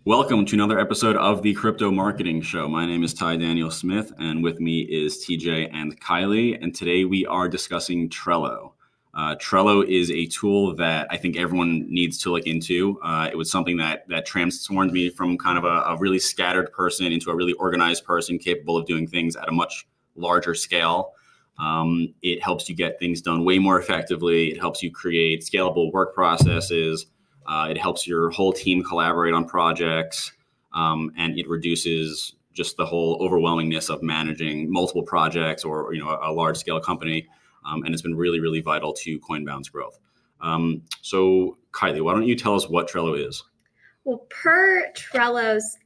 Welcome to another episode of the Crypto Marketing Show. My name is Ty Daniel Smith, and with me is TJ and Kylie. And today we are discussing Trello. Trello is a tool that I think everyone needs to look into. It was something that transformed me from kind of a really scattered person into a really organized person capable of doing things at a much larger scale. It helps you get things done way more effectively. It helps you create scalable work processes. It helps your whole team collaborate on projects, and it reduces just the whole overwhelmingness of managing multiple projects or a large scale company. And it's been really, really vital to Coinbound's growth. So Kylie, why don't you tell us what Trello is? Well, per Trello's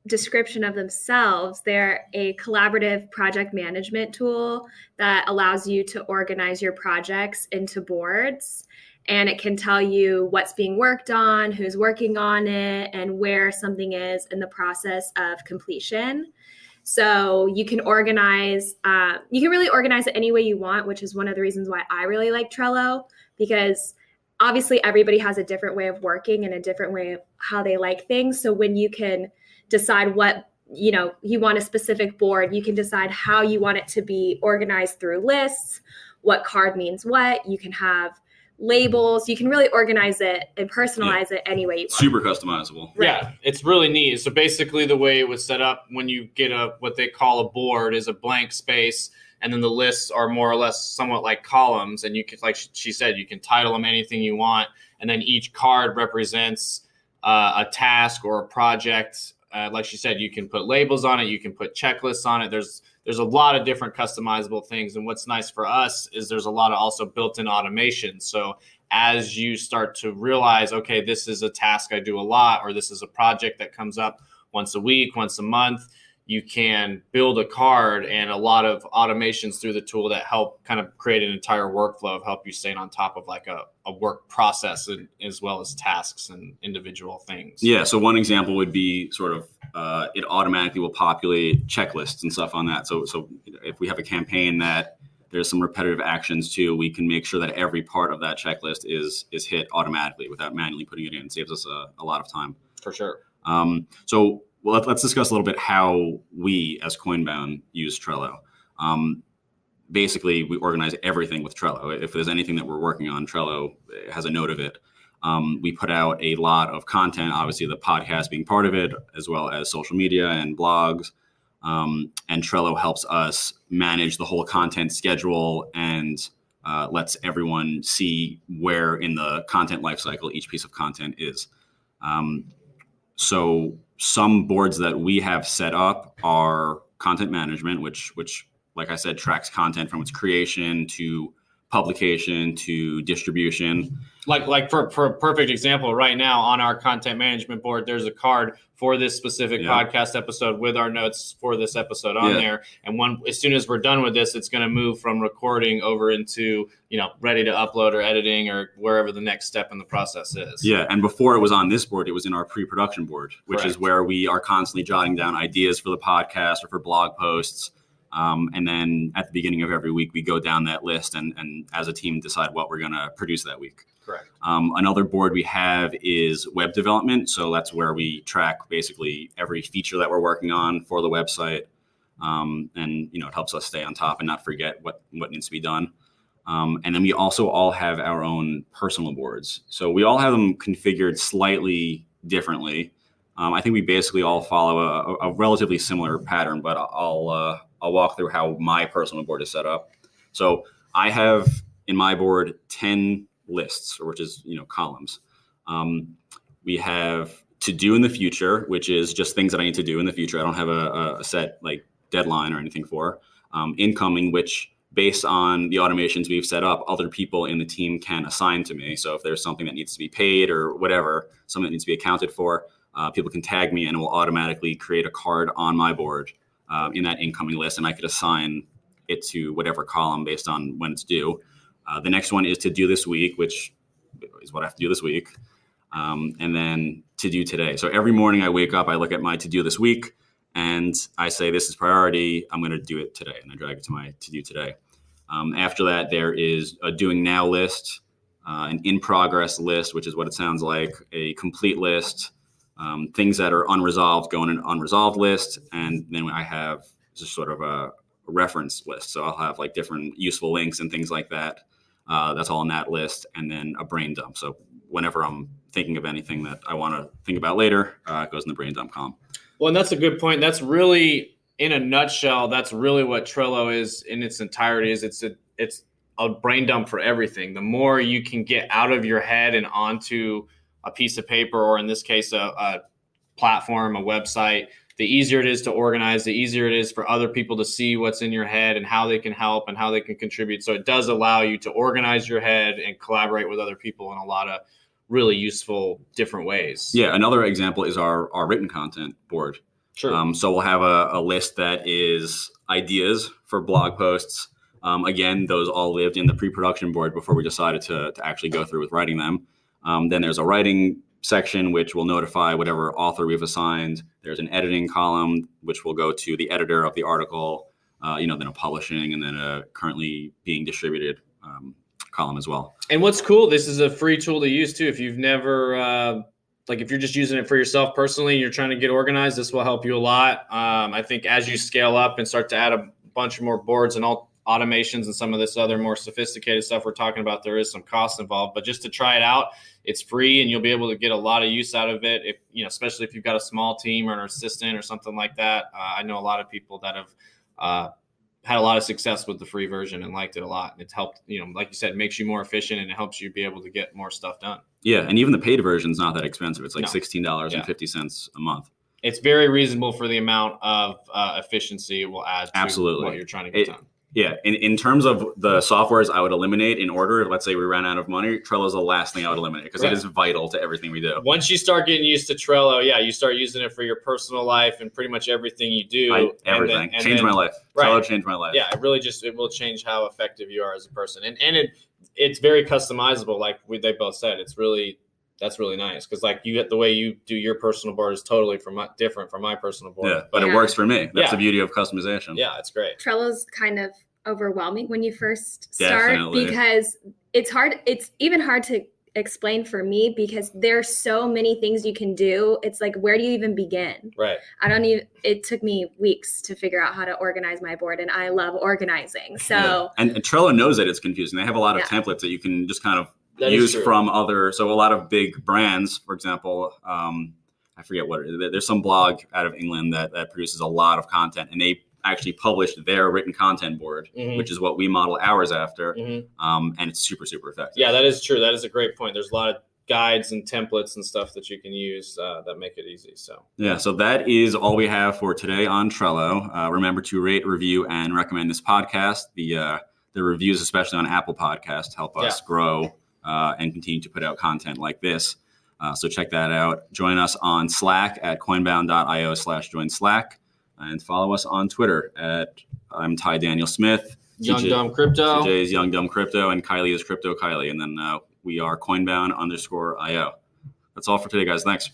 description of themselves, they're a collaborative project management tool that allows you to organize your projects into boards. And it can tell you what's being worked on, who's working on it, and where something is in the process of completion. So you can organize, you can really organize it any way you want, which is one of the reasons why I really like Trello, because obviously everybody has a different way of working and a different way of how they like things. So when you can decide what, you want a specific board, you can decide how you want it to be organized through lists, what card means what. You can have labels. You can really organize it and personalize it any way you want. Super customizable. Right. Yeah, it's really neat. So basically the way it was set up when you get what they call a board is a blank space, and then the lists are more or less somewhat like columns, and you can, like she said, you can title them anything you want, and then each card represents a task or a project. Like she said, you can put labels on it, you can put checklists on it. There's a lot of different customizable things. And what's nice for us is there's a lot of also built-in automation. So as you start to realize, okay, this is a task I do a lot, or this is a project that comes up once a week, once a month, you can build a card and a lot of automations through the tool that help kind of create an entire workflow of help you stay on top of like a work process as well as tasks and individual things. Yeah. So one example would be sort of it automatically will populate checklists and stuff on that. So if we have a campaign that there's some repetitive actions too, we can make sure that every part of that checklist is hit automatically without manually putting it in. It saves us a lot of time. For sure. Well, let's discuss a little bit how we as Coinbound use Trello. Basically, we organize everything with Trello. If there's anything that we're working on, Trello has a note of it. We put out a lot of content, obviously the podcast being part of it, as well as social media and blogs. And Trello helps us manage the whole content schedule and lets everyone see where in the content lifecycle each piece of content is. So some boards that we have set up are content management, which, like I said, tracks content from its creation to publication to distribution. Like for a perfect example, right now on our content management board, there's a card for this specific podcast episode with our notes for this episode on there. And as soon as we're done with this, it's going to move from recording over into, ready to upload or editing or wherever the next step in the process is. Yeah. And before it was on this board, it was in our pre-production board, which is where we are constantly jotting down ideas for the podcast or for blog posts. And then at the beginning of every week, we go down that list and as a team decide what we're going to produce that week. Correct. Another board we have is web development. So that's where we track basically every feature that we're working on for the website. And, it helps us stay on top and not forget what needs to be done. And then we also all have our own personal boards. So we all have them configured slightly differently. I think we basically all follow a relatively similar pattern, but I'll walk through how my personal board is set up. So I have in my board 10 lists, which is, columns. We have to do in the future, which is just things that I need to do in the future. I don't have a set like deadline or anything for. Incoming, which based on the automations we've set up, other people in the team can assign to me. So if there's something that needs to be paid or whatever, something that needs to be accounted for, people can tag me and it will automatically create a card on my board in that incoming list, and I could assign it to whatever column based on when it's due. The next one is to do this week, which is what I have to do this week, and then to do today. So every morning I wake up, I look at my to do this week, and I say, this is priority. I'm going to do it today, and I drag it to my to do today. After that, there is a doing now list, an in progress list, which is what it sounds like, a complete list, things that are unresolved go in an unresolved list. And then I have just sort of a reference list. So I'll have like different useful links and things like that. That's all in that list. And then a brain dump. So whenever I'm thinking of anything that I want to think about later, it goes in the brain dump column. Well, and that's a good point. That's really, in a nutshell, that's really what Trello is in its entirety. Is it's a brain dump for everything. The more you can get out of your head and onto a piece of paper, or in this case, a platform, a website, the easier it is to organize, the easier it is for other people to see what's in your head and how they can help and how they can contribute. So it does allow you to organize your head and collaborate with other people in a lot of really useful different ways. Yeah, another example is our written content board. Sure. So we'll have a list that is ideas for blog posts. Again, those all lived in the pre-production board before we decided to actually go through with writing them. Then there's a writing section, which will notify whatever author we've assigned. There's an editing column, which will go to the editor of the article, then a publishing, and then a currently being distributed column as well. And what's cool, this is a free tool to use too. If you've never, if you're just using it for yourself personally, you're trying to get organized, this will help you a lot. I think as you scale up and start to add a bunch more boards and all automations and some of this other more sophisticated stuff we're talking about, there is some cost involved, but just to try it out, it's free and you'll be able to get a lot of use out of it. If, especially if you've got a small team or an assistant or something like that. I know a lot of people that have had a lot of success with the free version and liked it a lot. And it's helped, like you said, it makes you more efficient and it helps you be able to get more stuff done. Yeah. And even the paid version is not that expensive. It's like No. $16.50 a month. It's very reasonable for the amount of efficiency it will add to Absolutely. what you're trying to get done. Yeah. In terms of the softwares I would eliminate in order, let's say we ran out of money, Trello is the last thing I would eliminate because Right. It is vital to everything we do. Once you start getting used to Trello, you start using it for your personal life and pretty much everything you do. Everything. Changed my life. Right. Trello changed my life. Yeah, it will change how effective you are as a person. And it's very customizable, like they both said. That's really nice because you get the way you do your personal board is totally different from my personal board. Yeah, but it works for me. That's Yeah. the beauty of customization. Yeah, it's great. Trello's kind of overwhelming when you first start Definitely. because it's hard. It's even hard to explain for me because there's so many things you can do. It's like, where do you even begin? Right. It took me weeks to figure out how to organize my board, and I love organizing. So, Yeah. And Trello knows that it's confusing. They have a lot of templates that you can just kind of That is use true. from other. So a lot of big brands, for example, I forget what it is. There's some blog out of England that produces a lot of content, and they actually published their written content board, Mhm. which is what we model ours after. Mhm. And it's super, super effective. Yeah, that is true. That is a great point. There's a lot of guides and templates and stuff that you can use that make it easy. So Yeah, so that is all we have for today on Trello. Remember to rate, review, and recommend this podcast. The reviews, especially on Apple Podcasts, help us grow and continue to put out content like this. So check that out. Join us on Slack at coinbound.io/join Slack, and follow us on Twitter at I'm Ty Daniel Smith. Young Dumb Crypto. TJ is Young Dumb Crypto, and Kylie is Crypto Kylie. And then we are Coinbound_IO. That's all for today, guys. Thanks.